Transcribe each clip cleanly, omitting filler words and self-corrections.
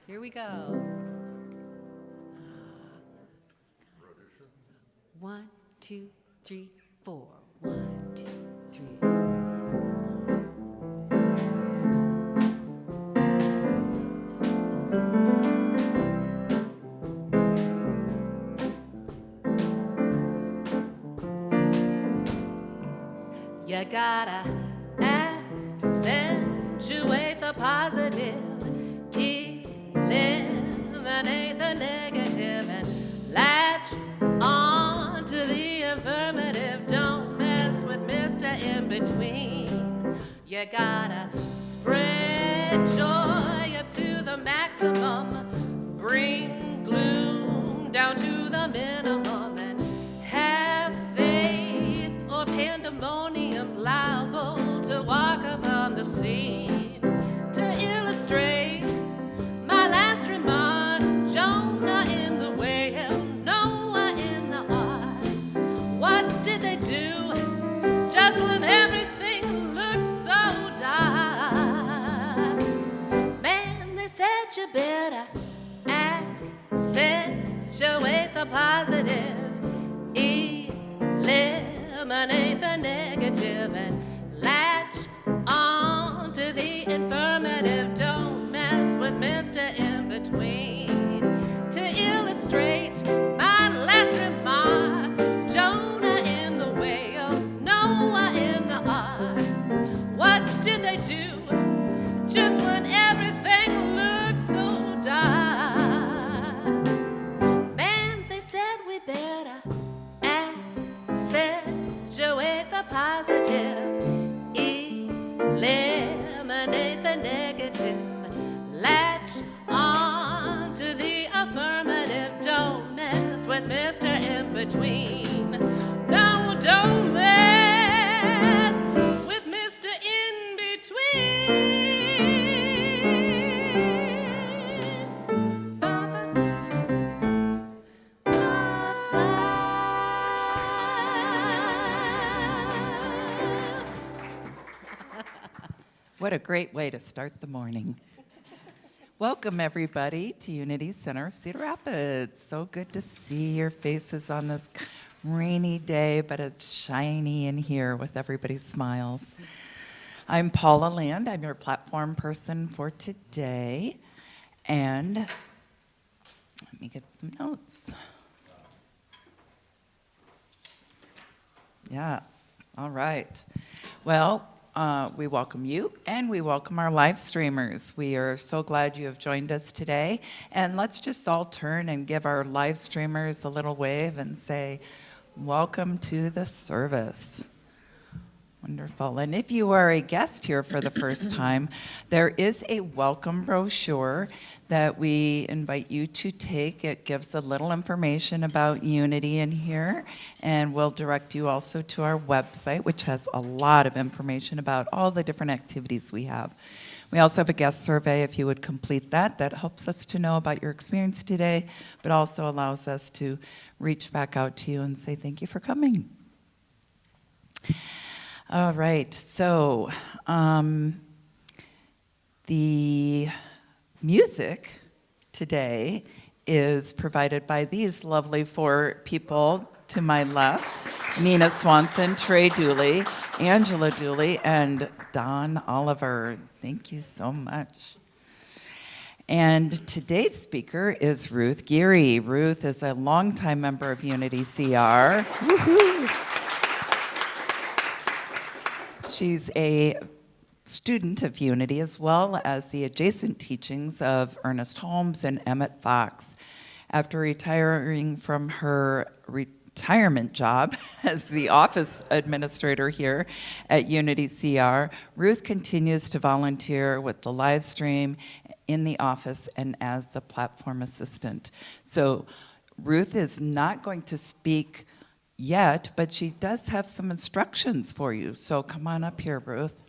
Here we go. 1, 2, 3, 4. 1, 2, 3. You gotta accentuate the positive, eliminate the negative, and latch on to the affirmative. Don't mess with Mr. In Between. You gotta spread joy up to the maximum, bring gloom down to the minimum, and have faith or pandemonium's liable to walk upon the scene. To illustrate my last remark, Jonah in the whale, Noah in the ark. What did they do just when everything looked so dark? Man, they said you better accentuate the positive, eliminate the negative, and latch on to the affirmative. Don't mess with Mr. In Between. To illustrate my last remark, Jonah in the whale, Noah in the ark. What did they do just when everything looked so dark? Man, they said we better accentuate the positive, eliminate the negative, latch on to the affirmative. Don't mess with Mr. In Between. No, don't mess with Mr. In Between. What a great way to start the morning. Welcome, everybody, to Unity Center of Cedar Rapids. So good to see your faces on this rainy day, but it's shiny in here with everybody's smiles. I'm Paula Land. I'm your platform person for today. And let me get some notes. Yes, all right. Well, we welcome you, and we welcome our live streamers. We are so glad you have joined us today. And let's just all turn and give our live streamers a little wave and say, welcome to the service. Wonderful. And if you are a guest here for the first time, there is a welcome brochure that we invite you to take. It gives a little information about Unity in here, and we'll direct you also to our website, which has a lot of information about all the different activities we have. We also have a guest survey. If you would complete that, that helps us to know about your experience today, but also allows us to reach back out to you and say thank you for coming. All right, so the music today is provided by these lovely four people to my left: Nina Swanson, Trey Dooley, Angela Dooley, and Don Oliver. Thank you so much. And today's speaker is Ruth Geary. Ruth is a longtime member of Unity CR. Woo-hoo. She's a student of Unity, as well as the adjacent teachings of Ernest Holmes and Emmett Fox. After retiring from her retirement job as the office administrator here at Unity CR, Ruth continues to volunteer with the live stream in the office and as the platform assistant. So Ruth is not going to speak yet, but she does have some instructions for you. So come on up here, Ruth.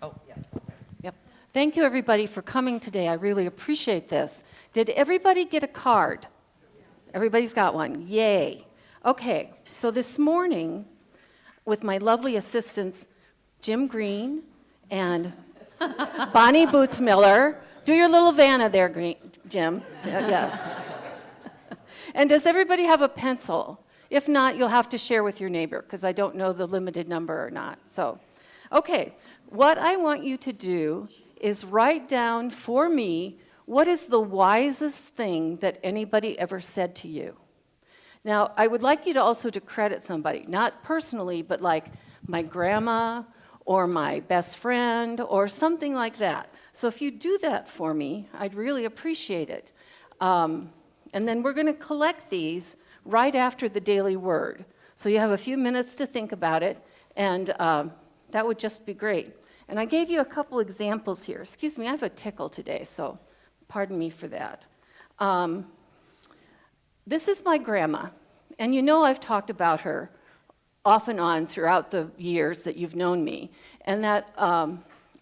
Oh, yeah. Yep. Thank you, everybody, for coming today. I really appreciate this. Did everybody get a card? Everybody's got one. Yay. Okay, so this morning, with my lovely assistants, Jim Green And Bonnie Bootsmiller, do your little Vanna there, Jim. Yes. And does everybody have a pencil? If not, you'll have to share with your neighbor, because I don't know the limited number or not. So, okay, what I want you to do is write down for me what is the wisest thing that anybody ever said to you. Now, I would like you to also to credit somebody, not personally, but like my grandma or my best friend or something like that. So if you do that for me, I'd really appreciate it. And then we're going to collect these right after the daily word. So you have a few minutes to think about it, and that would just be great. And I gave you a couple examples here. Excuse me, I have a tickle today, so pardon me for that. This is my grandma, and you know I've talked about her off and on throughout the years that you've known me. And that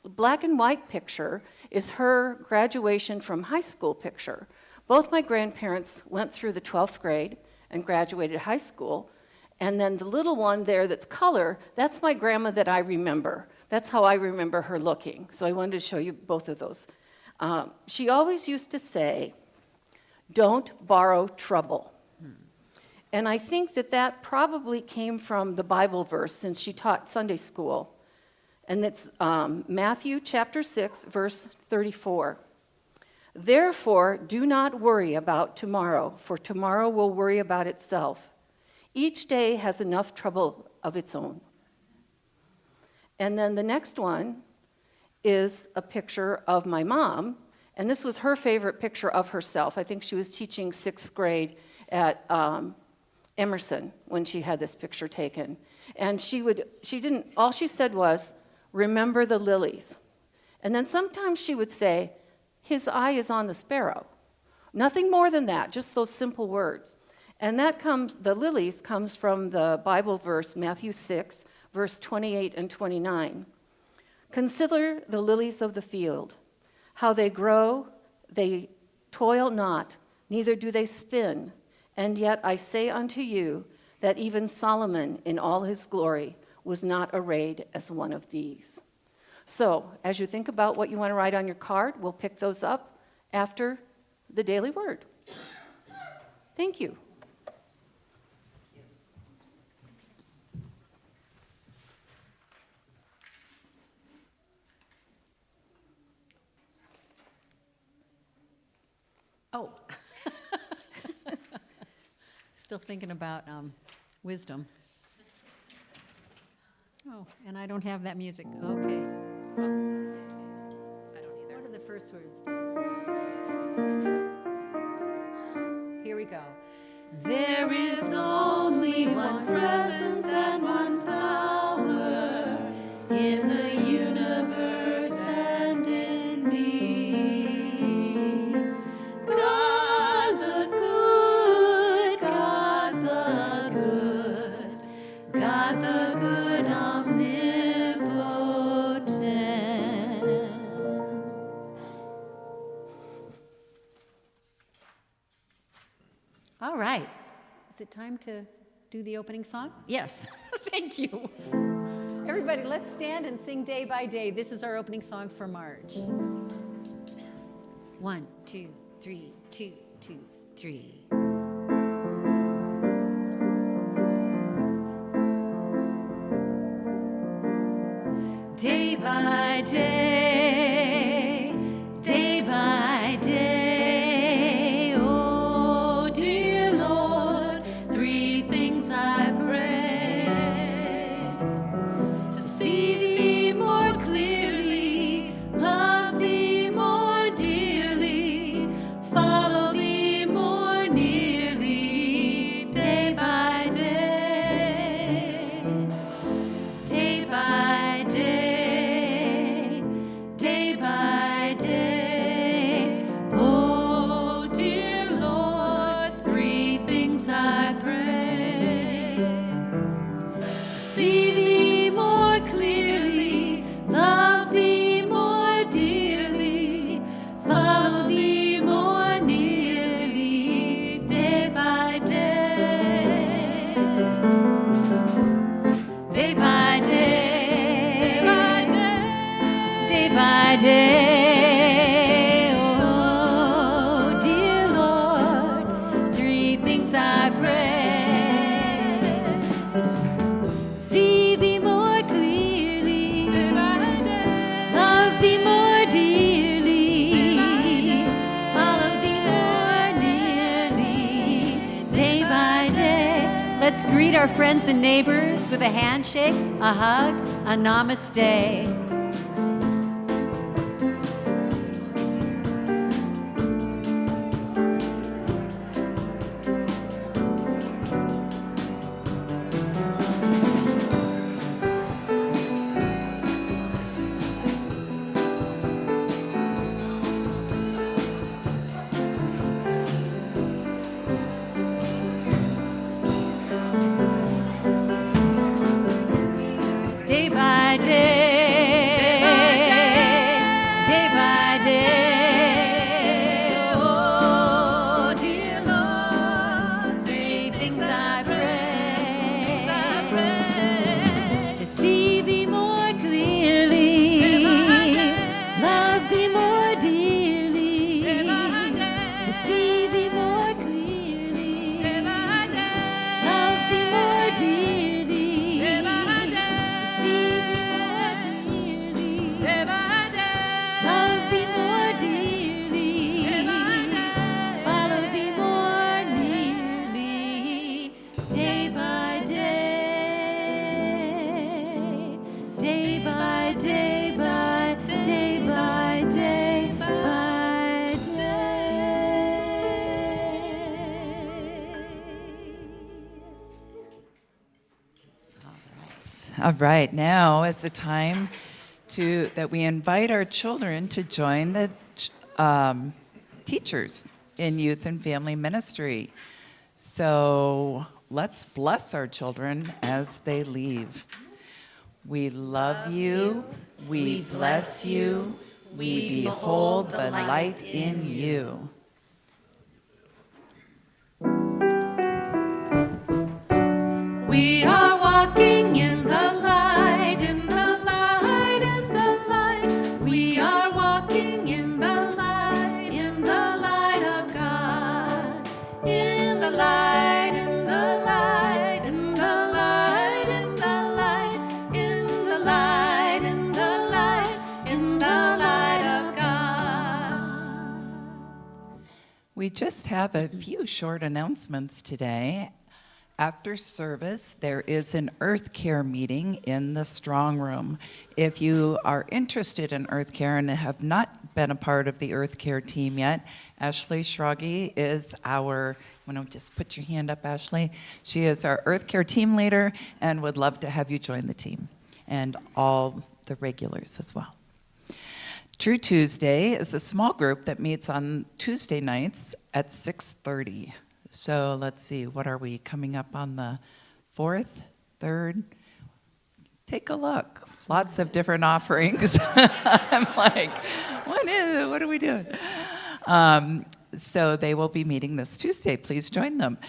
black and white picture is her graduation from high school picture. Both my grandparents went through the 12th grade and graduated high school. And then the little one there that's color, that's my grandma that I remember. That's how I remember her looking. So I wanted to show you both of those. She always used to say, "Don't borrow trouble." And I think that that probably came from the Bible verse, since she taught Sunday school. And it's Matthew chapter 6, verse 34. "Therefore, do not worry about tomorrow, for tomorrow will worry about itself. Each day has enough trouble of its own." And then the next one is a picture of my mom, and this was her favorite picture of herself. I think she was teaching 6th grade at Emerson when she had this picture taken. And all she said was, "Remember the lilies." And then sometimes she would say, "His eye is on the sparrow." Nothing more than that, just those simple words. And the lilies comes from the Bible verse, Matthew 6, verse 28 and 29. "Consider the lilies of the field, how they grow, they toil not, neither do they spin. And yet I say unto you that even Solomon in all his glory was not arrayed as one of these." So as you think about what you want to write on your card, we'll pick those up after the daily word. Thank you. Oh. Still thinking about wisdom. Oh, and I don't have that music. Okay. I don't either. What are the first words? Here we go. There is only one presence and one power in the universe and in me. God the good, God the good, God the good, omnipotent. All right. Is it time to do the opening song? Yes. Thank you. Everybody, let's stand and sing Day by Day. This is our opening song for March. 1, 2, 3, 2, 2, 3. Day by day, day by day, oh dear Lord, 3 things I pray: to see thee more clearly, love thee more dearly, follow thee more nearly, day by day, day by day. day by day. Oh, dear Lord, three things I pray. See thee more clearly, day by day. Love thee more dearly, follow thee more nearly, day by day. Let's greet our friends and neighbors with a handshake, a hug, a namaste. Day by day, day by day. Oh, dear Lord, three things I pray. To see thee more clearly, love thee more dearly. To see thee more clearly, love thee more dearly. Love thee more dearly, follow thee more nearly, day by day, day by day, by day by day, by day. All right, now is the time that we invite our children to join the teachers in youth and family ministry. So let's bless our children as they leave. We love you, we bless you, we behold the light in you. We are walking in the light, in the light, in the light. We are walking in the light, in the light of God. In the light, in the light, in the light, in the light, in the light, in the light, in the light of God. We just have a few short announcements today. After service, there is an Earth Care meeting in the Strong Room. If you are interested in Earth Care and have not been a part of the Earth Care team yet, Ashley Schroggy is our, want to just put your hand up, Ashley? She is our Earth Care team leader and would love to have you join the team, and all the regulars as well. True Tuesday is a small group that meets on Tuesday nights at 6:30. So let's see, what are we coming up on the 4th, 3rd? Take a look. Lots of different offerings. I'm like, what are we doing? So they will be meeting this Tuesday. Please join them.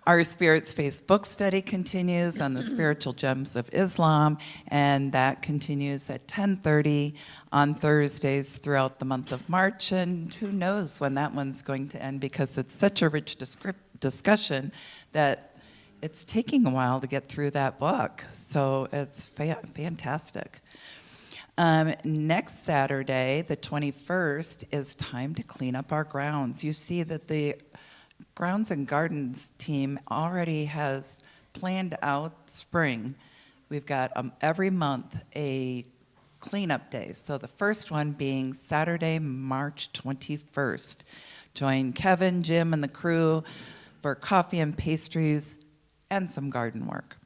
Our Spirit Space book study continues on the spiritual gems of Islam, and that continues at 10:30 on Thursdays throughout the month of March. And who knows when that one's going to end, because it's such a rich discussion that it's taking a while to get through that book. So it's fantastic. Next Saturday, the 21st, is time to clean up our grounds. You see that the Grounds and Gardens team already has planned out spring. We've got every month a cleanup day. So the first one being Saturday, March 21st. Join Kevin, Jim, and the crew for coffee and pastries and some garden work.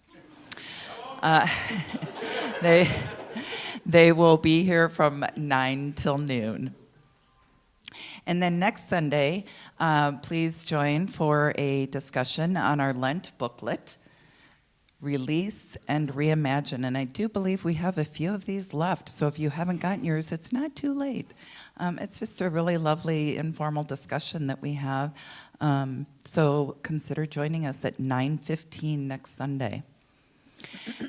They will be here from 9 till noon. And then next Sunday, please join for a discussion on our Lent booklet, Release and Reimagine. And I do believe we have a few of these left. So if you haven't gotten yours, it's not too late. It's just a really lovely informal discussion that we have. So consider joining us at 9:15 next Sunday.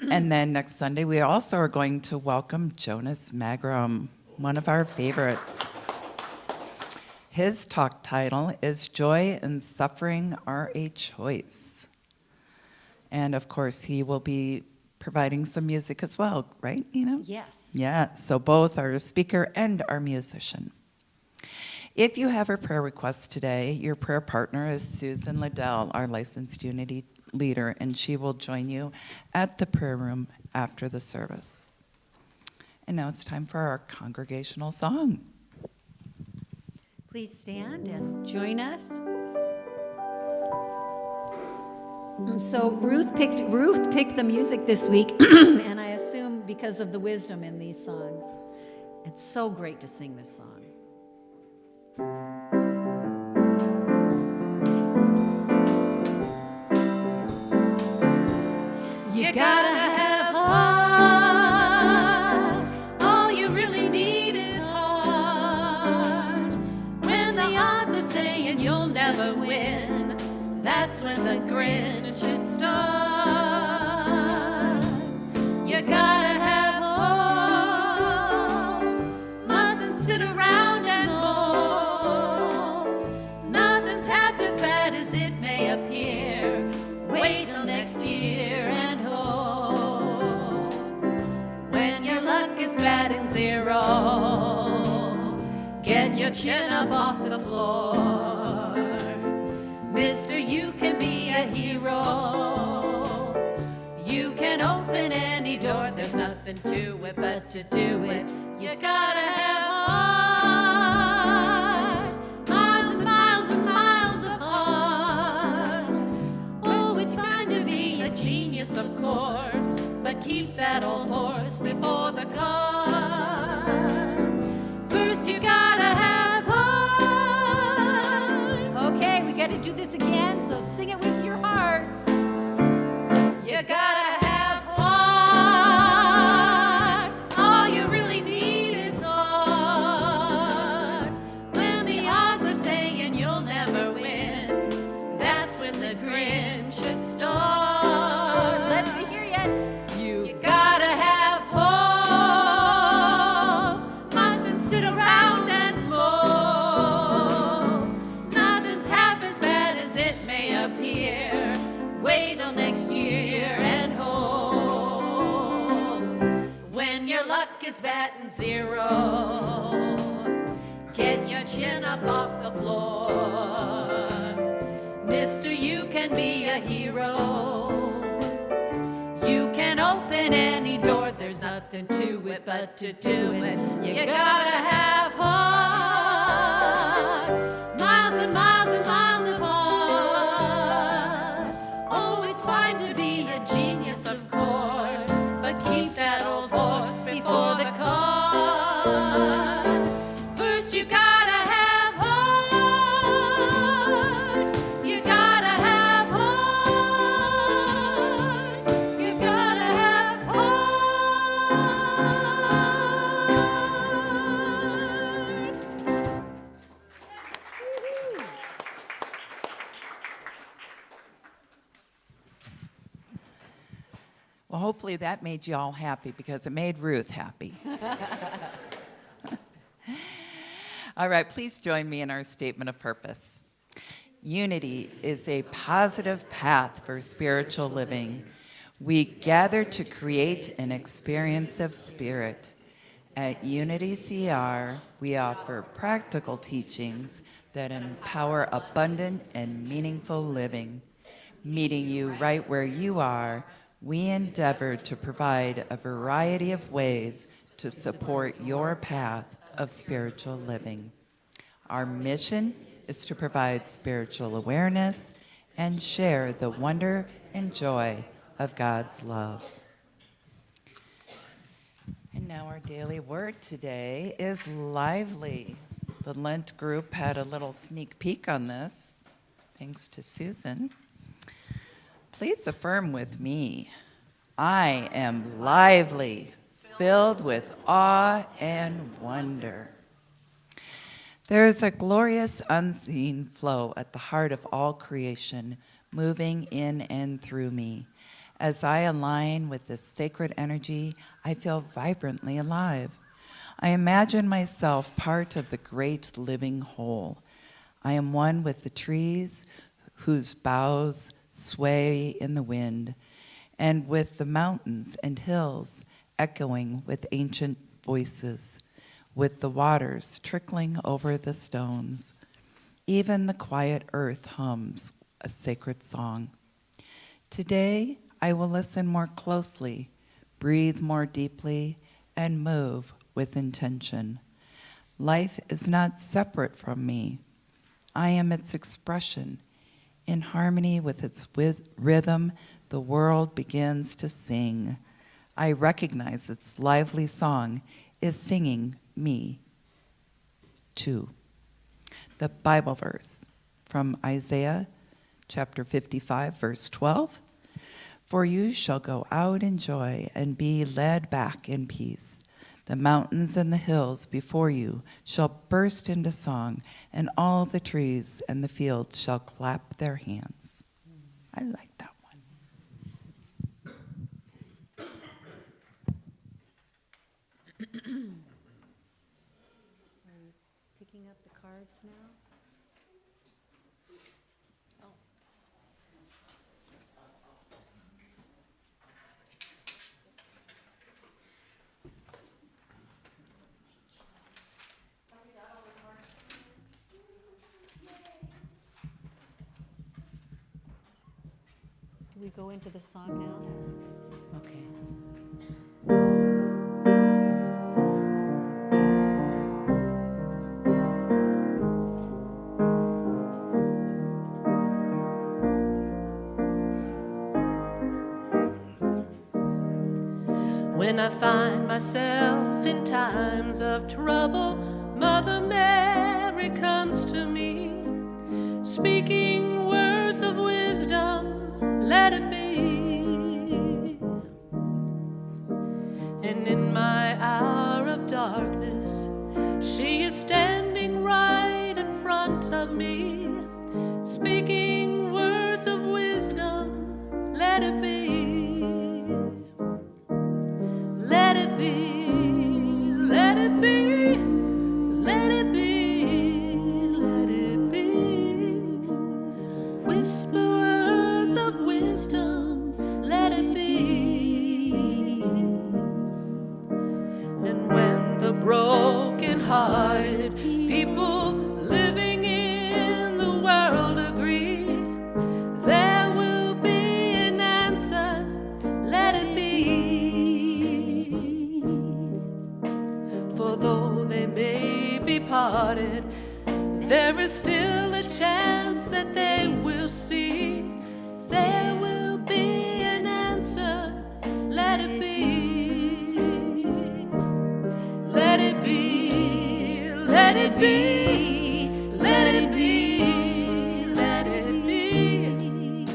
And then next Sunday, we also are going to welcome Jonas Magrum. one of our favorites. His talk title is Joy and Suffering Are a Choice. And of course, he will be providing some music as well, right, Nina? Yes. Yeah, so both our speaker and our musician. If you have a prayer request today, your prayer partner is Susan Liddell, our licensed Unity leader, and she will join you at the prayer room after the service. And now it's time for our congregational song. Please stand and join us. So Ruth picked the music this week, and I assume because of the wisdom in these songs. It's so great to sing this song. You gotta have heart. All you really need is heart. When the odds are saying you'll never win, that's when the grin should start. You gotta have hope. Mustn't sit around and mope. Nothing's half as bad as it may appear. Wait till next year and hope. When your luck is batting zero, get your chin up off the floor. Mister, you can be a hero. You can open any door. There's nothing to it but to do it. You gotta have heart. Miles and miles and miles of heart. Oh, it's fine to be a genius, of course, but keep that old horse before the cart. First you gotta have heart. Okay, we gotta do this again, so sing it with your hearts. You gotta have heart. All you really need is heart. When the odds are saying you'll never win, that's when the grin should start. Let me hear you. You gotta have hope. Mustn't sit around and mope. Nothing's half as bad as it may appear. Wait till next year and hope. When your luck is batting zero, get your chin up off the floor. Mister, you can be a hero. You can open any door. There's nothing to it but to do it. You gotta have heart. Miles and miles and miles of heart. Oh, it's fine to be a genius, of course, but keep that old horse before the cart. First you gotta have heart. You gotta have heart. You gotta have heart. Well, hopefully that made you all happy because it made Ruth happy. All right, please join me in our statement of purpose. Unity is a positive path for spiritual living. We gather to create an experience of spirit. At Unity CR, we offer practical teachings that empower abundant and meaningful living. Meeting you right where you are, we endeavor to provide a variety of ways to support your path of spiritual living. Our mission is to provide spiritual awareness and share the wonder and joy of God's love. And now our daily word today is lively. The Lent group had a little sneak peek on this, thanks to Susan. Please affirm with me, I am lively, filled with awe and wonder. There is a glorious unseen flow at the heart of all creation, moving in and through me. As I align with this sacred energy, I feel vibrantly alive. I imagine myself part of the great living whole. I am one with the trees whose boughs sway in the wind, and with the mountains and hills echoing with ancient voices, with the waters trickling over the stones. Even the quiet earth hums a sacred song. Today, I will listen more closely, breathe more deeply, and move with intention. Life is not separate from me. I am its expression. In harmony with its rhythm, the world begins to sing. I recognize its lively song is singing me too. The Bible verse from Isaiah chapter 55, verse 12. For you shall go out in joy and be led back in peace. The mountains and the hills before you shall burst into song, and all the trees and the fields shall clap their hands. I like that one. Picking up the cards now. Do we go into the song now? Okay. When I find myself in times of trouble, Mother Mary comes to me, speaking words of wisdom, let it be. And in my hour of darkness, she is standing right in front of me, speaking words of wisdom, let it be. Let it be, let it be, let it be, let it be. Whisper words of wisdom, let it be. And when the broken-hearted people living in the world agree, there will be an answer, let it be. For though they may be parted, there is still a chance that they will see. There will be an answer, let it be. Let it be, let it be, let it be, let it be.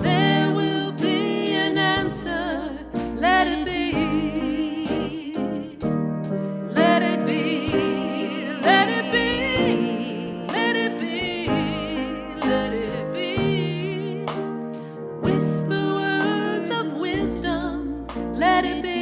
There will be an answer, let it be. Let it be, let it be, let it be, let it be. Whisper words of wisdom, let it be.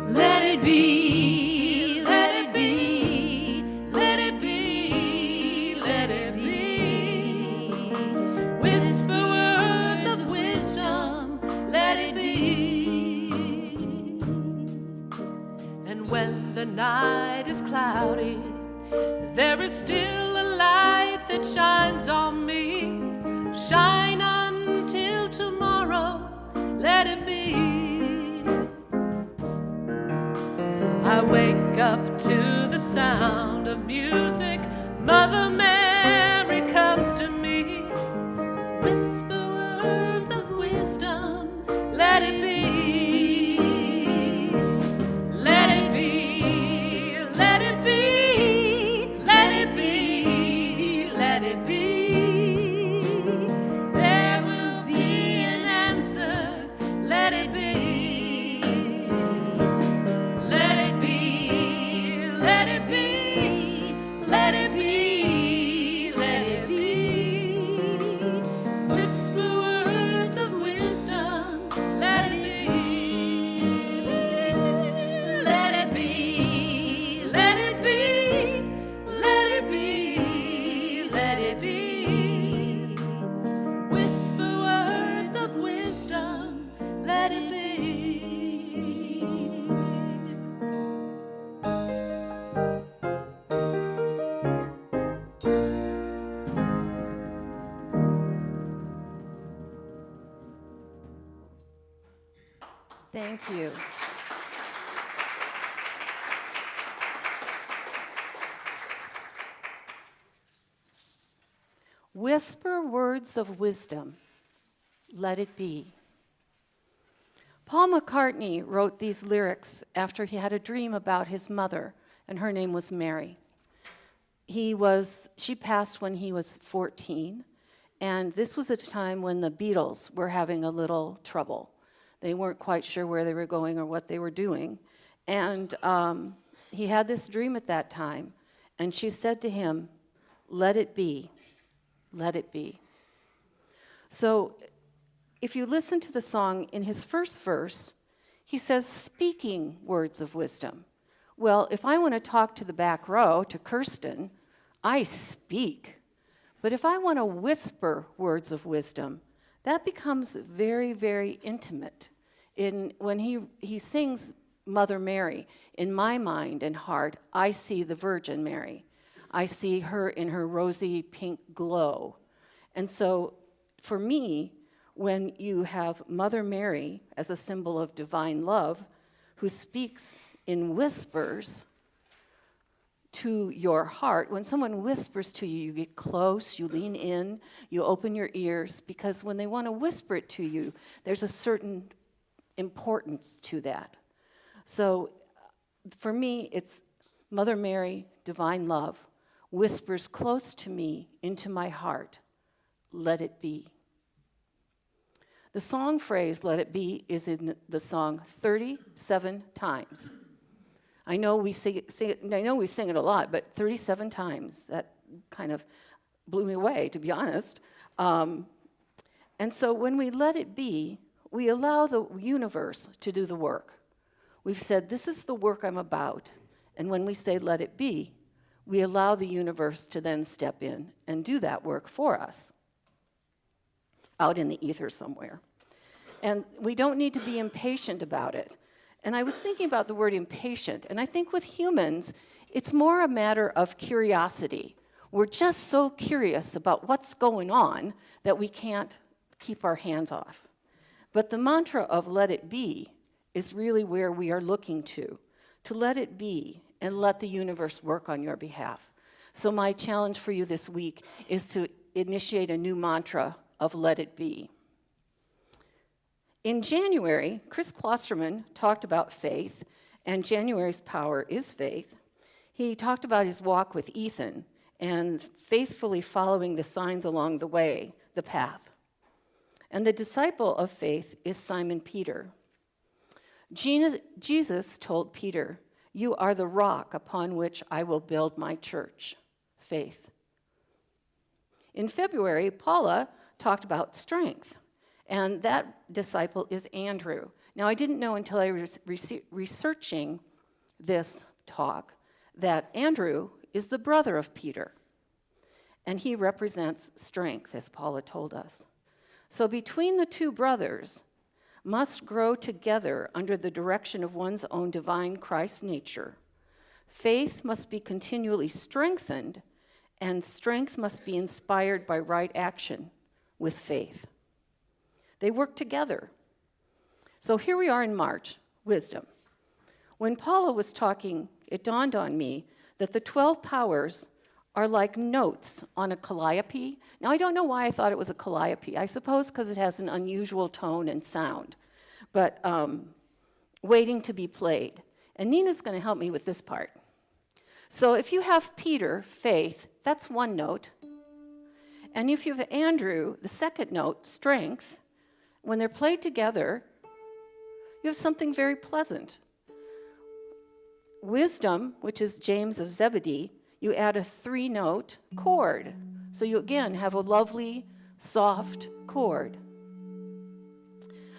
Let it be, let it be, let it be, let it be. Whisper words of wisdom, let it be. And when the night is cloudy, there is still a light that shines on me. Shine until tomorrow, let it be. wake up to the sound of music. Mother Mary comes to me. Whisper words of wisdom, let it be. Let it be, let it be, let it be, let it be. There will be an answer, let it be. Let it be, let it be, let it be, let it be. Whisper words of wisdom, let it be. Let it be, let it be, let it be, let it be. Whisper words of wisdom, let it be. Thank you. Whisper words of wisdom, let it be. Paul McCartney wrote these lyrics after he had a dream about his mother, and her name was Mary. She passed when he was 14, and this was a time when the Beatles were having a little trouble. They weren't quite sure where they were going or what they were doing. And he had this dream at that time, and she said to him, let it be, let it be. So if you listen to the song, in his first verse, he says, speaking words of wisdom. Well, if I want to talk to the back row, to Kirsten, I speak. But if I want to whisper words of wisdom, that becomes very, very intimate. When he sings Mother Mary, in my mind and heart, I see the Virgin Mary. I see her in her rosy pink glow. And so for me, when you have Mother Mary as a symbol of divine love, who speaks in whispers to your heart, when someone whispers to you, you get close, you lean in, you open your ears, because when they want to whisper it to you, there's a certain importance to that. So for me, it's Mother Mary, divine love, whispers close to me into my heart, let it be. The song phrase, let it be, is in the song 37 times. I know we sing it a lot, but 37 times, that kind of blew me away, to be honest. And so when we let it be, we allow the universe to do the work. We've said, this is the work I'm about. And when we say, let it be, we allow the universe to then step in and do that work for us out in the ether somewhere. And we don't need to be impatient about it. And I was thinking about the word impatient, and I think with humans, it's more a matter of curiosity. We're just so curious about what's going on that we can't keep our hands off. But the mantra of let it be is really where we are looking to let it be and let the universe work on your behalf. So my challenge for you this week is to initiate a new mantra of let it be. In January, Chris Klosterman talked about faith, and January's power is faith. He talked about his walk with Ethan and faithfully following the signs along the way, the path. And the disciple of faith is Simon Peter. Jesus told Peter, "You are the rock upon which I will build my church," faith. In February, Paula talked about strength, and that disciple is Andrew. Now, I didn't know until I was researching this talk that Andrew is the brother of Peter, and he represents strength, as Paula told us. So between the two brothers must grow together under the direction of one's own divine Christ nature. Faith must be continually strengthened, and strength must be inspired by right action with faith. They work together. So here we are in March, wisdom. When Paula was talking, it dawned on me that the 12 powers are like notes on a calliope. Now, I don't know why I thought it was a calliope. I suppose because it has an unusual tone and sound, but waiting to be played. And Nina's going to help me with this part. So if you have Peter, faith, that's one note. And if you have Andrew, the second note, strength, when they're played together, you have something very pleasant. Wisdom, which is James of Zebedee, you add a 3-note chord. So you again have a lovely, soft chord.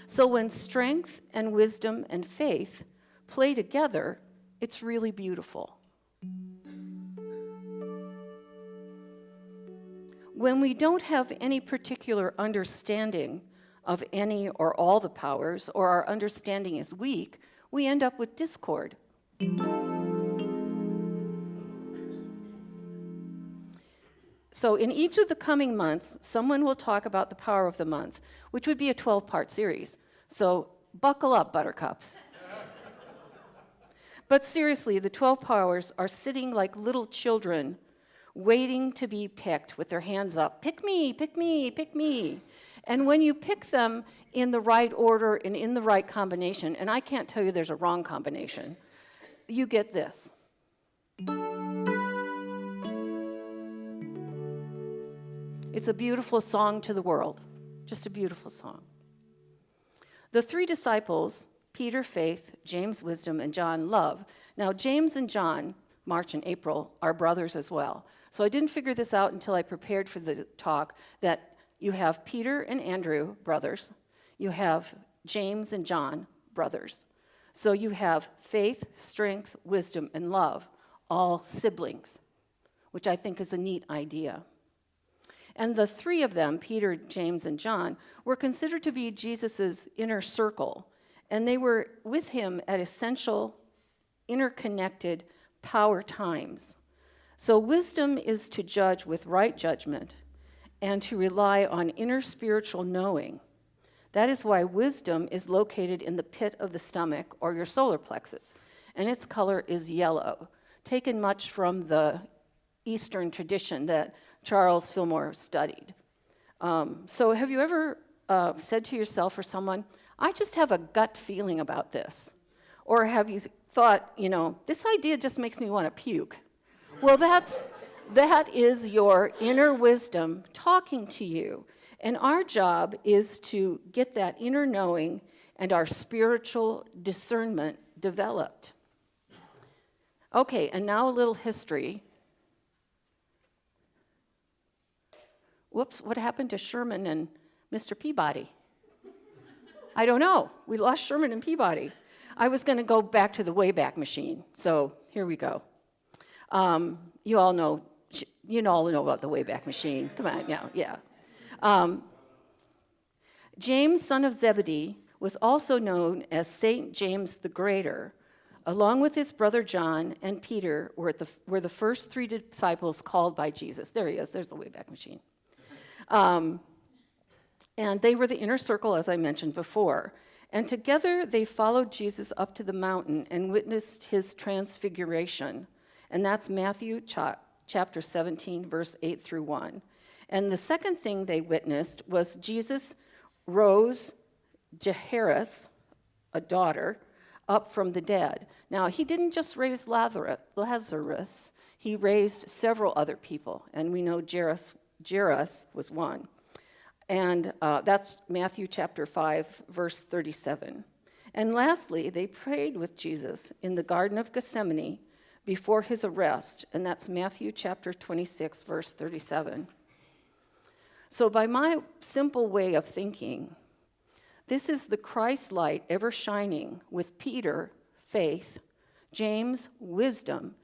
So when strength and wisdom and faith play together, it's really beautiful. When we don't have any particular understanding of any or all the powers, or our understanding is weak, we end up with discord. So in each of the coming months, someone will talk about the power of the month, which would be a 12-part series. So buckle up, buttercups. But seriously, the 12 powers are sitting like little children waiting to be picked with their hands up. Pick me, pick me, pick me. And when you pick them in the right order and in the right combination, and I can't tell you there's a wrong combination, you get this. It's a beautiful song to the world, just a beautiful song. The 3 disciples, Peter, faith, James, wisdom, and John, love. Now, James and John, March and April, are brothers as well. So I didn't figure this out until I prepared for the talk, that you have Peter and Andrew, brothers. You have James and John, brothers. So you have faith, strength, wisdom, and love, all siblings, which I think is a neat idea. And the 3 of them, Peter, James, and John, were considered to be Jesus' inner circle, and they were with him at essential, interconnected power times. So wisdom is to judge with right judgment and to rely on inner spiritual knowing. That is why wisdom is located in the pit of the stomach or your solar plexus, and its color is yellow, taken much from the Eastern tradition that Charles Fillmore studied. So have you ever said to yourself or someone, I just have a gut feeling about this? Or have you thought, this idea just makes me want to puke? Well, that is your inner wisdom talking to you. And our job is to get that inner knowing and our spiritual discernment developed. Okay, and now a little history. Whoops, what happened to Sherman and Mr. Peabody? I don't know. We lost Sherman and Peabody. I was going to go back to the Wayback Machine, so here we go. You all know about the Wayback Machine. Come on, yeah. James, son of Zebedee, was also known as Saint James the Greater. Along with his brother John and Peter were the first 3 disciples called by Jesus. There he is. There's the Wayback Machine. And they were the inner circle, as I mentioned before. And together they followed Jesus up to the mountain and witnessed his transfiguration. And that's Matthew chapter 17, verse 8 through 1. And the second thing they witnessed was Jesus rose Jairus, a daughter, up from the dead. Now, he didn't just raise Lazarus, he raised several other people. And we know Jairus was one. And that's Matthew chapter 5, verse 37. And lastly, they prayed with Jesus in the Garden of Gethsemane before his arrest, and that's Matthew chapter 26, verse 37. So by my simple way of thinking, this is the Christ light ever shining with Peter, faith, James, wisdom,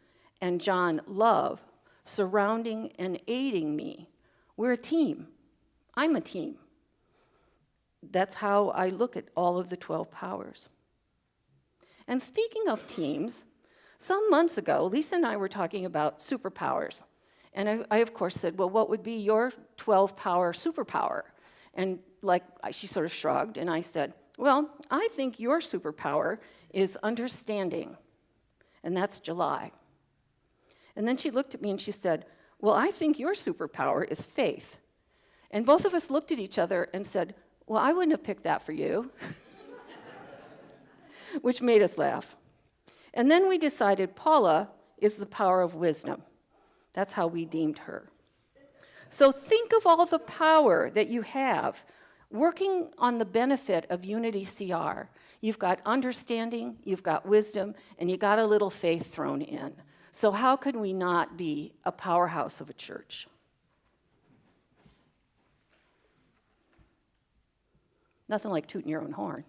and John, love, surrounding and aiding me. We're a team. I'm a team. That's how I look at all of the 12 powers. And speaking of teams, some months ago, Lisa and I were talking about superpowers. And I of course, said, well, what would be your 12-power superpower? And she sort of shrugged, and I said, well, I think your superpower is understanding. and that's July. And then she looked at me and she said, well, I think your superpower is faith. And both of us looked at each other and said, well, I wouldn't have picked that for you, which made us laugh. And then we decided Paula is the power of wisdom. That's how we deemed her. So think of all the power that you have working on the benefit of Unity CR. You've got understanding, you've got wisdom, and you got a little faith thrown in. So how could we not be a powerhouse of a church? Nothing like tooting your own horn.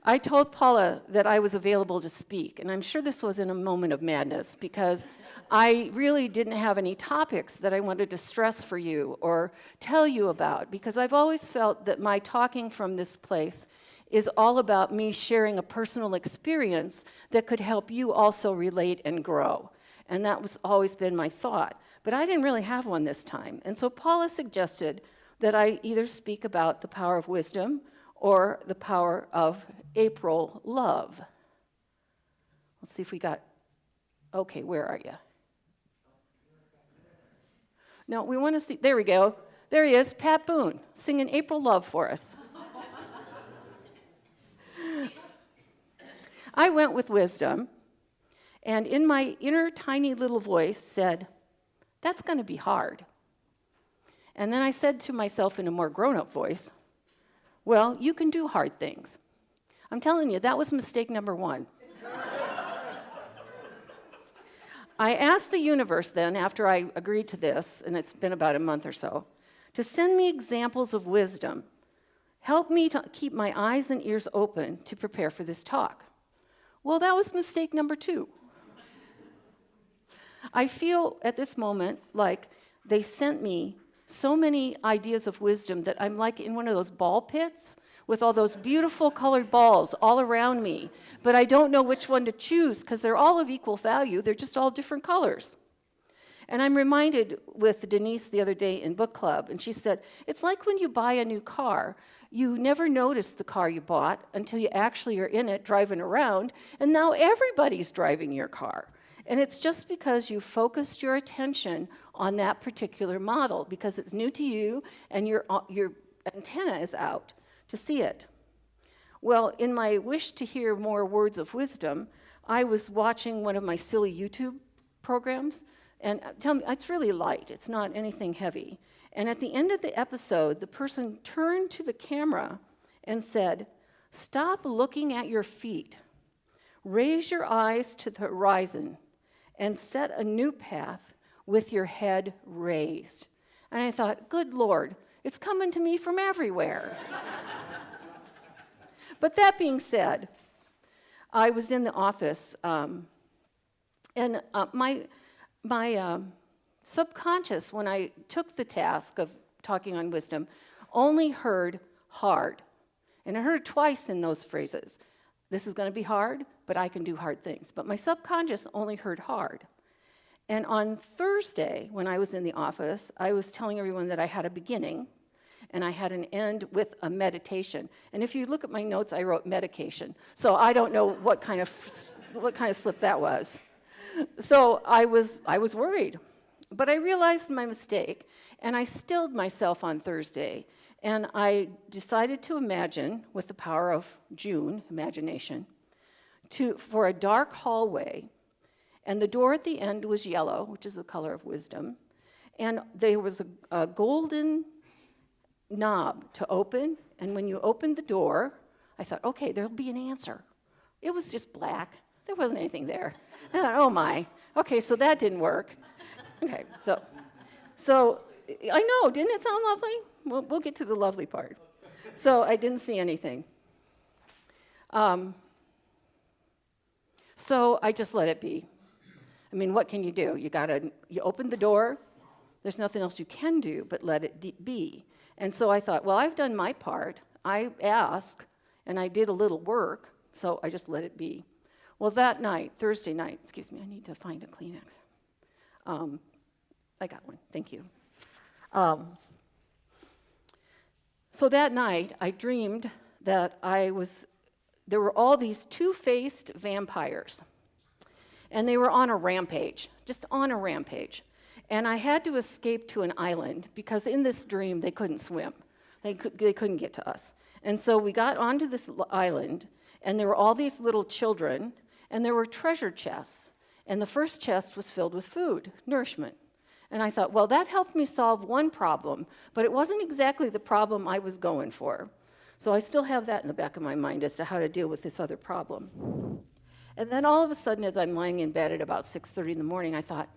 I told Paula that I was available to speak, and I'm sure this was in a moment of madness because I really didn't have any topics that I wanted to stress for you or tell you about, because I've always felt that my talking from this place is all about me sharing a personal experience that could help you also relate and grow. And that was always been my thought. But I didn't really have one this time. And so Paula suggested that I either speak about the power of wisdom or the power of April love. Let's see if we got, okay, where are you? No, we want to see, there we go. There he is, Pat Boone, singing April Love for us. I went with wisdom, and in my inner tiny little voice said, that's going to be hard. And then I said to myself in a more grown-up voice, well, you can do hard things. I'm telling you, that was mistake number one. I asked the universe then, after I agreed to this, and it's been about a month or so, to send me examples of wisdom. Help me to keep my eyes and ears open to prepare for this talk. Well, that was mistake number two. I feel at this moment like they sent me so many ideas of wisdom that I'm like in one of those ball pits with all those beautiful colored balls all around me, but I don't know which one to choose because they're all of equal value, they're just all different colors. And I'm reminded with Denise the other day in book club, and she said, it's like when you buy a new car. You never notice the car you bought until you actually are in it driving around, and now everybody's driving your car. And it's just because you focused your attention on that particular model because it's new to you and your antenna is out to see it. Well, in my wish to hear more words of wisdom, I was watching one of my silly YouTube programs, and tell me, it's really light, it's not anything heavy. And at the end of the episode, the person turned to the camera and said, stop looking at your feet. Raise your eyes to the horizon and set a new path with your head raised. And I thought, good Lord, it's coming to me from everywhere. But that being said, I was in the office, and my subconscious, when I took the task of talking on wisdom, only heard hard. And I heard it twice in those phrases. This is going to be hard, but I can do hard things. But my subconscious only heard hard. And on Thursday, when I was in the office, I was telling everyone that I had a beginning, and I had an end with a meditation. And if you look at my notes, I wrote medication. So I don't know what kind of slip that was. So I was worried. But I realized my mistake, and I stilled myself on Thursday. And I decided to imagine, with the power of June, imagination, for a dark hallway, and the door at the end was yellow, which is the color of wisdom, and there was a golden knob to open, and when you opened the door, I thought, okay, there'll be an answer. It was just black. There wasn't anything there. I thought, oh my, okay, so that didn't work. Okay, so I know, didn't it sound lovely? We'll get to the lovely part. So I didn't see anything. So I just let it be. I mean, what can you do? You open the door. There's nothing else you can do but let it be. And so I thought, well, I've done my part. I asked, and I did a little work, so I just let it be. Well, that night, Thursday night, excuse me, I need to find a Kleenex. I got one, thank you. So that night, I dreamed that I was there were all these two-faced vampires. And they were on a rampage, just on a rampage. And I had to escape to an island because in this dream they couldn't swim. They couldn't get to us. And so we got onto this island, and there were all these little children, and there were treasure chests. And the first chest was filled with food, nourishment. And I thought, well, that helped me solve one problem, but it wasn't exactly the problem I was going for. So I still have that in the back of my mind as to how to deal with this other problem. And then all of a sudden, as I'm lying in bed at about 6:30 in the morning, I thought,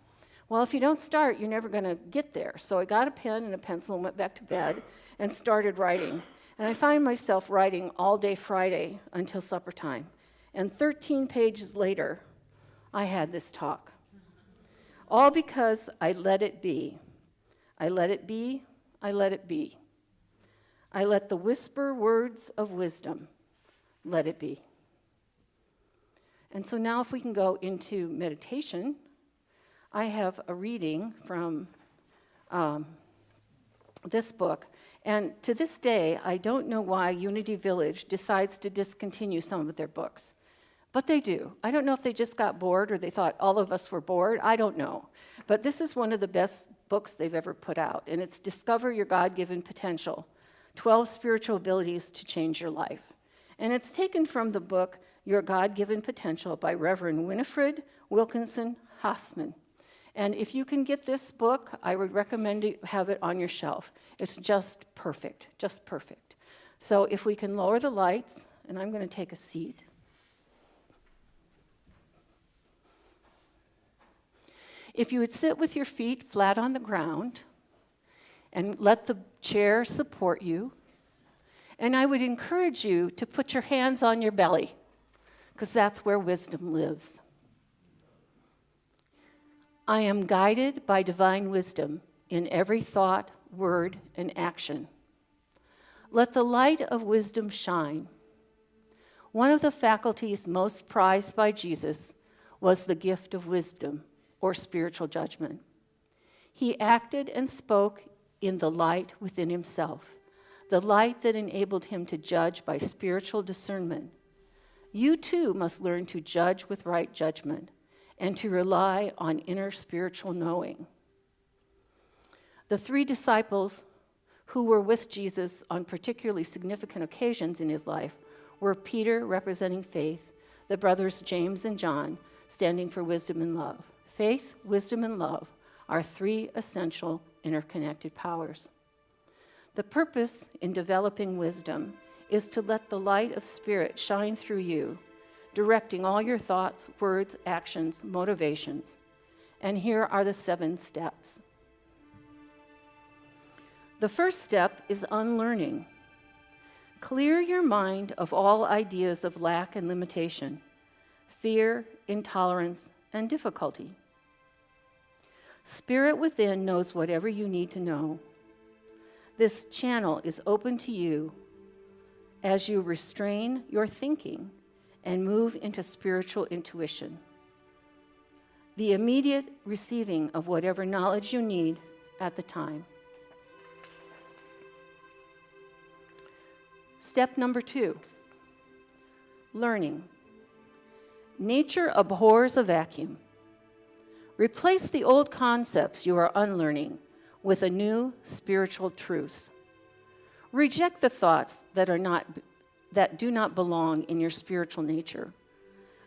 well, if you don't start, you're never going to get there. So I got a pen and a pencil and went back to bed and started writing. And I find myself writing all day Friday until supper time. And 13 pages later, I had this talk. All because I let it be. I let it be, I let it be. I let the whisper words of wisdom let it be. And so now if we can go into meditation, I have a reading from this book. And to this day, I don't know why Unity Village decides to discontinue some of their books. But they do. I don't know if they just got bored or they thought all of us were bored. I don't know. But this is one of the best books they've ever put out. And it's Discover Your God-Given Potential, 12 Spiritual Abilities to Change Your Life. And it's taken from the book Your God-Given Potential by Reverend Winifred Wilkinson Hassman. And if you can get this book, I would recommend you have it on your shelf. It's just perfect, just perfect. So if we can lower the lights, and I'm going to take a seat. If you would sit with your feet flat on the ground and let the chair support you, and I would encourage you to put your hands on your belly, because that's where wisdom lives. I am guided by divine wisdom in every thought, word, and action. Let the light of wisdom shine. One of the faculties most prized by Jesus was the gift of wisdom, or spiritual judgment. He acted and spoke in the light within himself, the light that enabled him to judge by spiritual discernment. You too must learn to judge with right judgment and to rely on inner spiritual knowing. The 3 disciples who were with Jesus on particularly significant occasions in his life were Peter, representing faith, the brothers James and John, standing for wisdom and love. Faith, wisdom, and love are 3 essential interconnected powers. The purpose in developing wisdom is to let the light of spirit shine through you, directing all your thoughts, words, actions, motivations. And here are the 7 steps. The first step is unlearning. Clear your mind of all ideas of lack and limitation, fear, intolerance, and difficulty. Spirit within knows whatever you need to know. This channel is open to you as you restrain your thinking and move into spiritual intuition, the immediate receiving of whatever knowledge you need at the time. Step number 2, learning. Nature abhors a vacuum. Replace the old concepts you are unlearning with a new spiritual truth. Reject the thoughts that do not belong in your spiritual nature.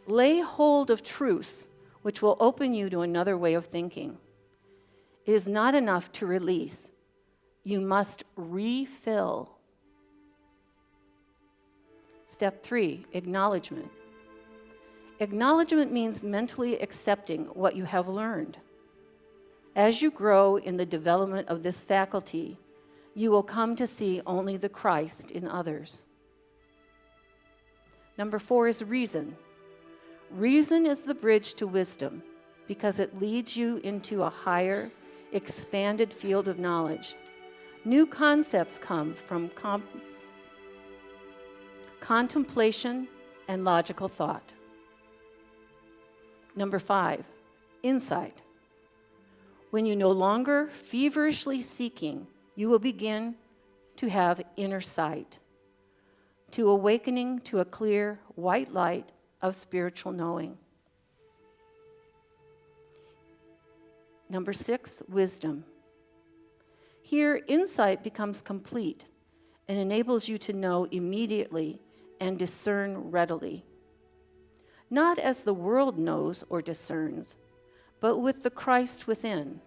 Lay hold of truths which will open you to another way of thinking. It is not enough to release. You must refill. Step 3, acknowledgement. Acknowledgement means mentally accepting what you have learned. As you grow in the development of this faculty, you will come to see only the Christ in others. Number 4 is reason. Reason is the bridge to wisdom because it leads you into a higher, expanded field of knowledge. New concepts come from contemplation and logical thought. Number 5, insight. When you no longer feverishly seeking, you will begin to have inner sight. to awakening to a clear white light of spiritual knowing. Number 6, wisdom. Here, insight becomes complete and enables you to know immediately and discern readily. Not as the world knows or discerns, but with the Christ within.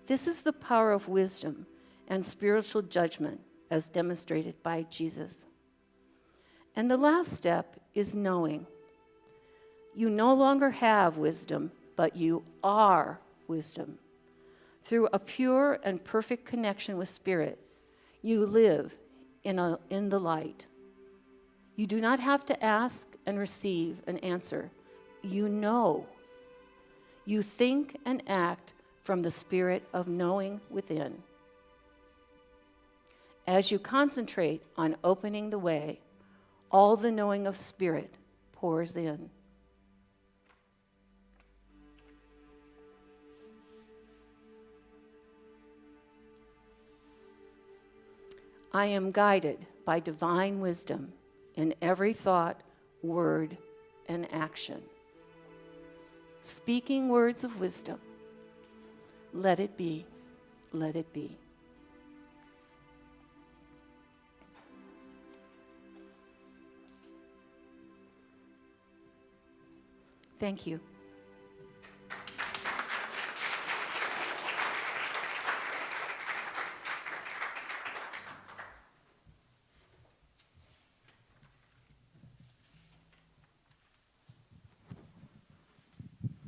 This is the power of wisdom and spiritual judgment as demonstrated by Jesus. And the last step is knowing. You no longer have wisdom, but you are wisdom. Through a pure and perfect connection with Spirit, you live in the light. You do not have to ask and receive an answer. You know. You think and act from the spirit of knowing within. As you concentrate on opening the way, all the knowing of Spirit pours in. I am guided by divine wisdom in every thought, word, and action. Speaking words of wisdom. Let it be, let it be. Thank you.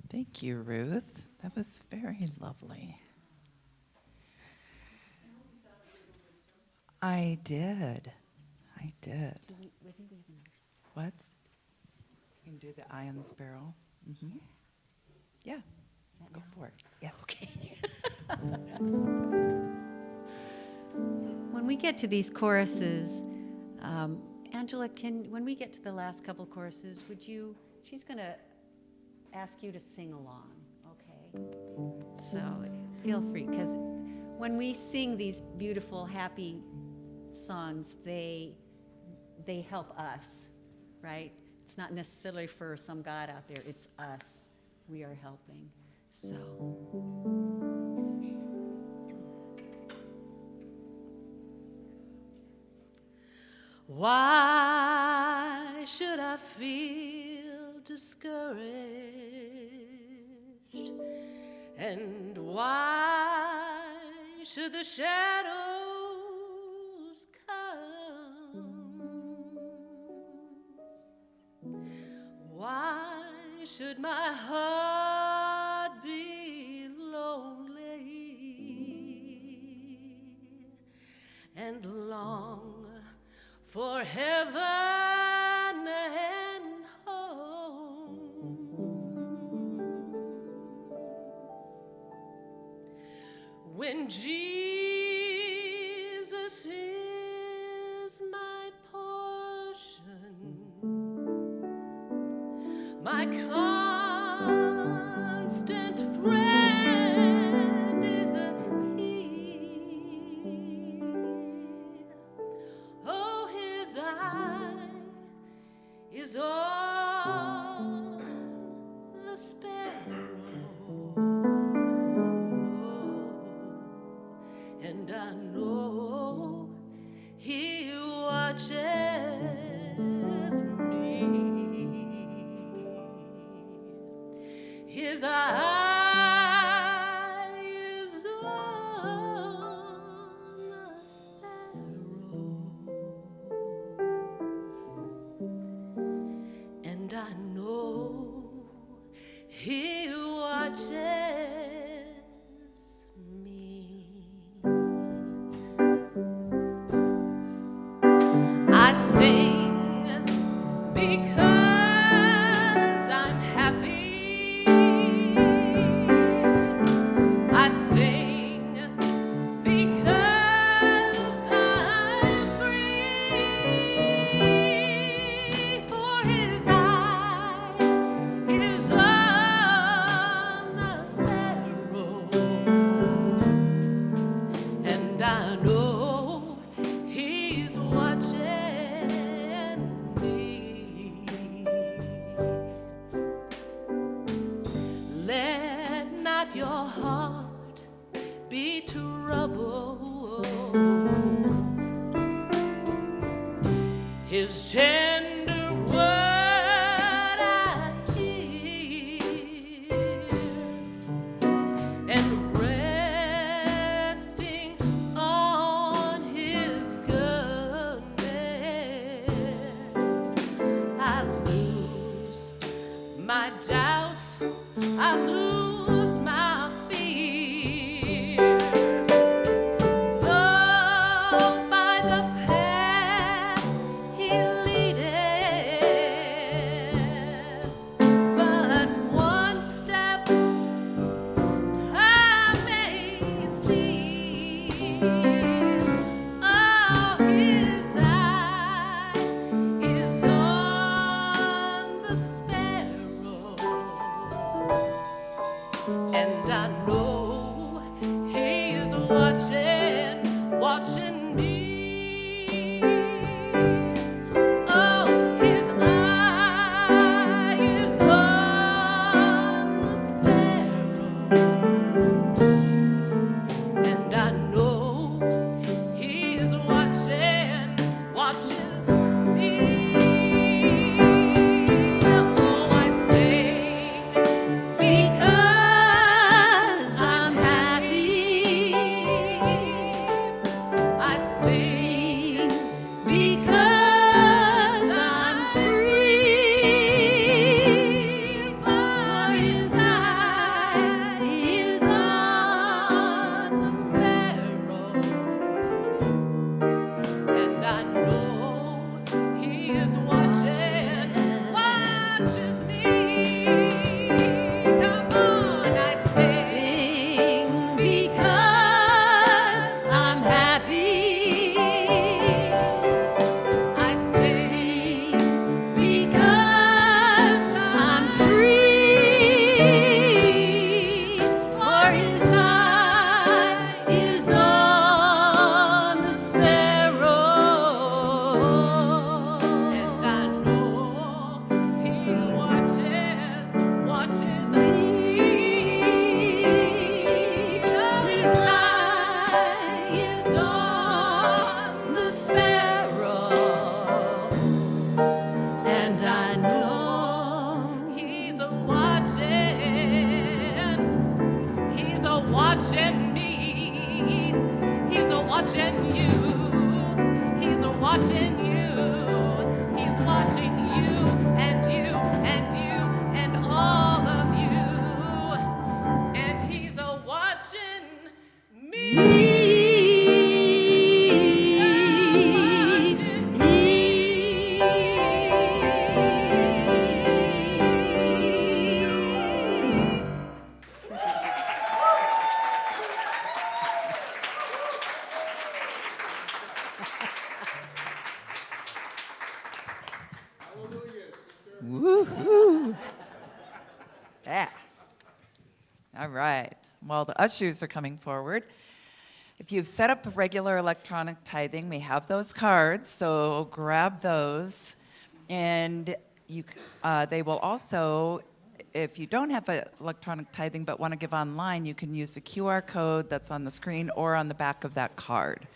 Thank you, Ruth. That was very lovely. I did. What? You can do the eye on the sparrow. Mm-hmm. Yeah, go for it. Yes. Okay. When we get to these choruses, Angela, when we get to the last couple choruses, she's going to ask you to sing along, okay? So feel free, because when we sing these beautiful, happy songs, they help us, right? It's not necessarily for some God out there, it's us we are helping, so. Why should I feel discouraged? And why should the shadows come? Why should my heart be lonely and long for heaven and home? When Jesus is my portion, my constant friend is He. Oh, His eye is on the sparrow, and I know He watches me. His eye is on the sparrow, and I know He watches me. I sing because I'm happy. I sing because I'm free. For His eye is on your heart be troubled. His tender word I hear, and resting on his goodness, I lose my doubts, I lose my fears. Though by the path he leadeth, but one step I may see. Oh, his eye is on the sparrow, and I know he is watching me. Oh, his eye is on the sparrow, and I know he is watches me. Oh, I sing because I'm happy. I sing because I'm free. For his eye is on the sparrow, and I know he is watches me. Come on, I sing because I'm happy. I sing because I'm free. For his eye is on the sparrow, and I know he watches me. His eye is on the sparrow, and I know he's watching me. He's watching you. He's watching you. He's watching you and you and you and all of you. And he's watching me. Woo-hoo. Yeah. All right. Well, the ushers are coming forward. If you've set up a regular electronic tithing, we have those cards, so grab those. And they will also, if you don't have electronic tithing but want to give online, you can use the QR code that's on the screen or on the back of that card.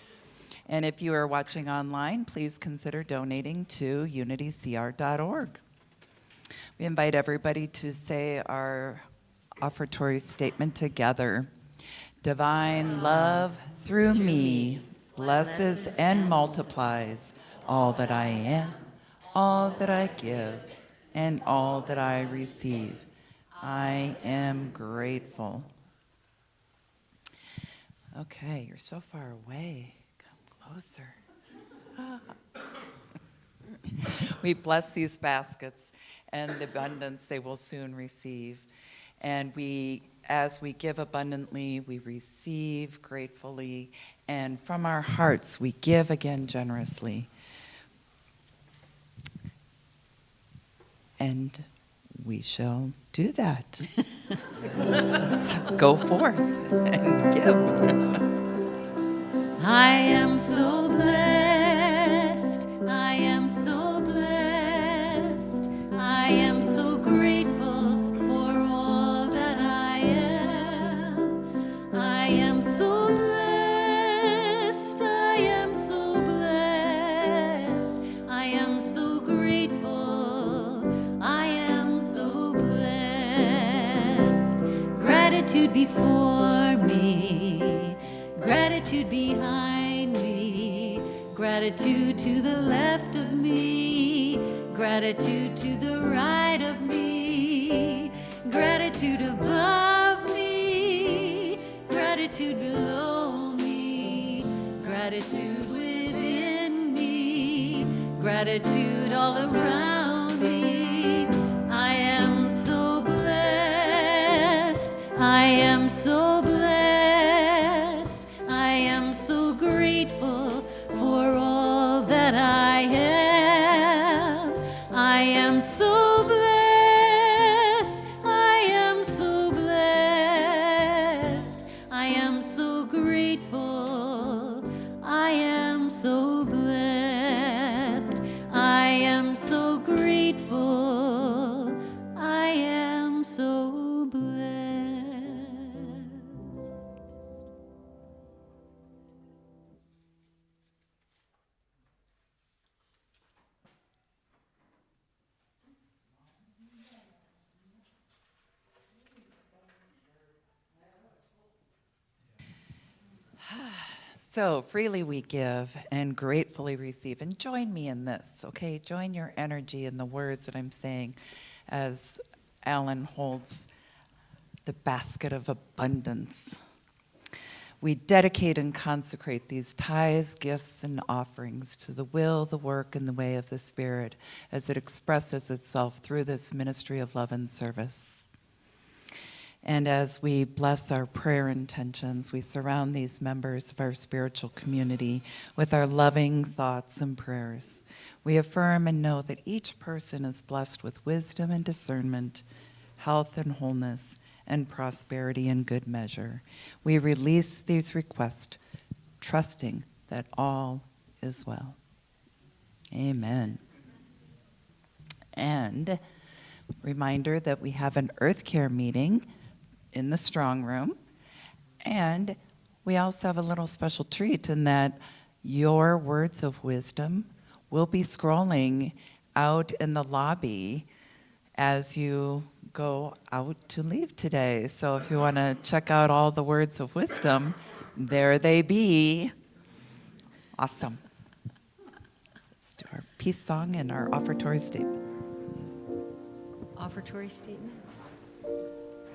And if you are watching online, please consider donating to unitycr.org. We invite everybody to say our offertory statement together. Divine love through me blesses and multiplies all that I am, all that I give, and all that I receive. I am grateful. Okay, you're so far away. Come closer. We bless these baskets and the abundance they will soon receive. And as we give abundantly, we receive gratefully, and from our hearts, we give again generously. And we shall do that. Let's go forth and give. I am so blessed. I am so blessed. I am so grateful for all that I am. Gratitude before me, gratitude behind me, gratitude to the left of me, gratitude to the right of me, gratitude above me, gratitude below me, gratitude within me, gratitude all around me. I am so blessed, I am so blessed, I am so grateful for all that I have. I am so blessed, I am so blessed, I am so grateful, I am so blessed, I am so grateful, I am so blessed. So freely we give and gratefully receive. And join me in this, okay? Join your energy in the words that I'm saying as Alan holds the basket of abundance. We dedicate and consecrate these tithes, gifts, and offerings to the will, the work, and the way of the Spirit as it expresses itself through this ministry of love and service. And as we bless our prayer intentions, we surround these members of our spiritual community with our loving thoughts and prayers. We affirm and know that each person is blessed with wisdom and discernment, health and wholeness, and prosperity in good measure. We release these requests, trusting that all is well. Amen. And reminder that we have an Earth Care meeting in the strong room, and we also have a little special treat in that your words of wisdom will be scrolling out in the lobby as you go out to leave today. So if you want to check out all the words of wisdom, there they be. Awesome. Let's do our peace song and our offertory statement. Offertory statement.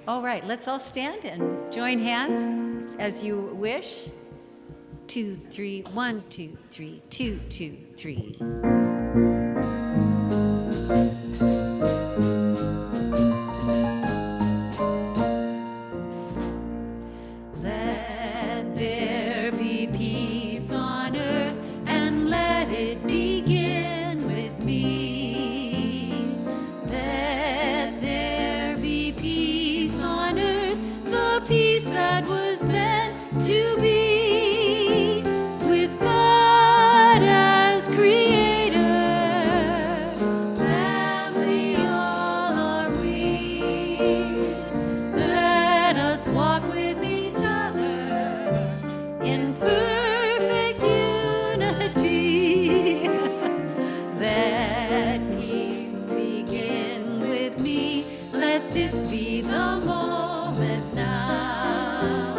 All right, let's all stand and join hands as you wish. 2, 3, 1, 2, 3, 2, 2, 3. Let there be peace on earth, and let it begin with me. Let there be peace on earth, the peace that was meant to be, with God as creator. Family all are we. Let us walk with each other in perfect unity. Let peace begin with me. Let this be the moment now.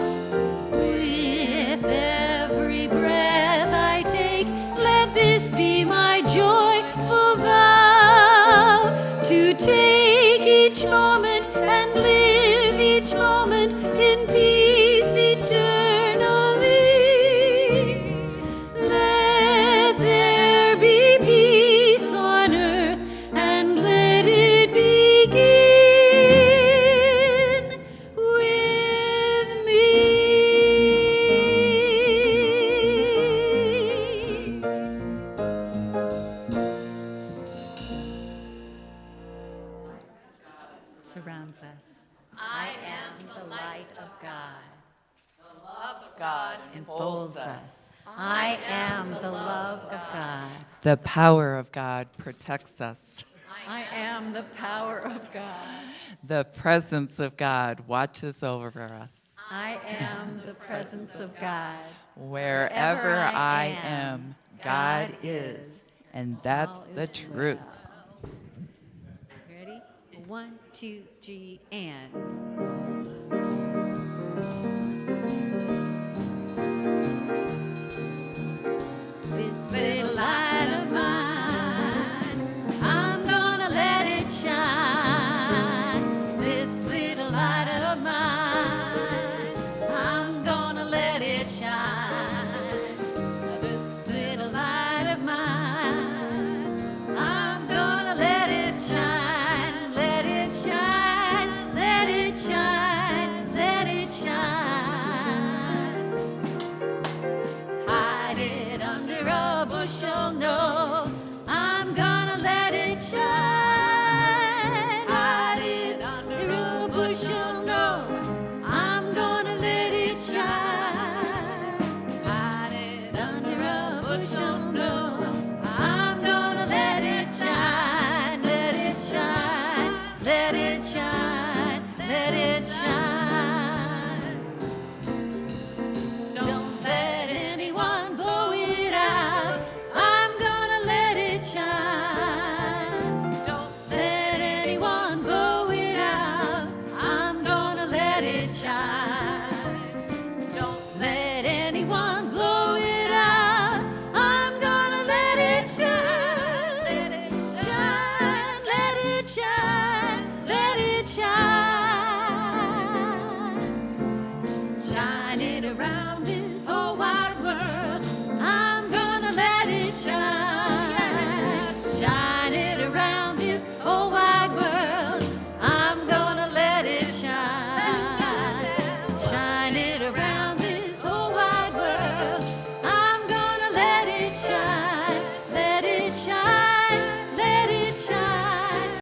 With every breath I take, let this be my joyful vow, to take each moment and live each moment in peace eternally. Let there be peace on earth, and let it begin with me. Surrounds us. I am the light of God. God Enfolds us. I am the love of God. The power of God protects us. I am the power of God. The presence of God watches over us. I am the presence of God. Wherever I am, God is, and that's All the is truth. well. Ready? 1, 2, 3, and. light of my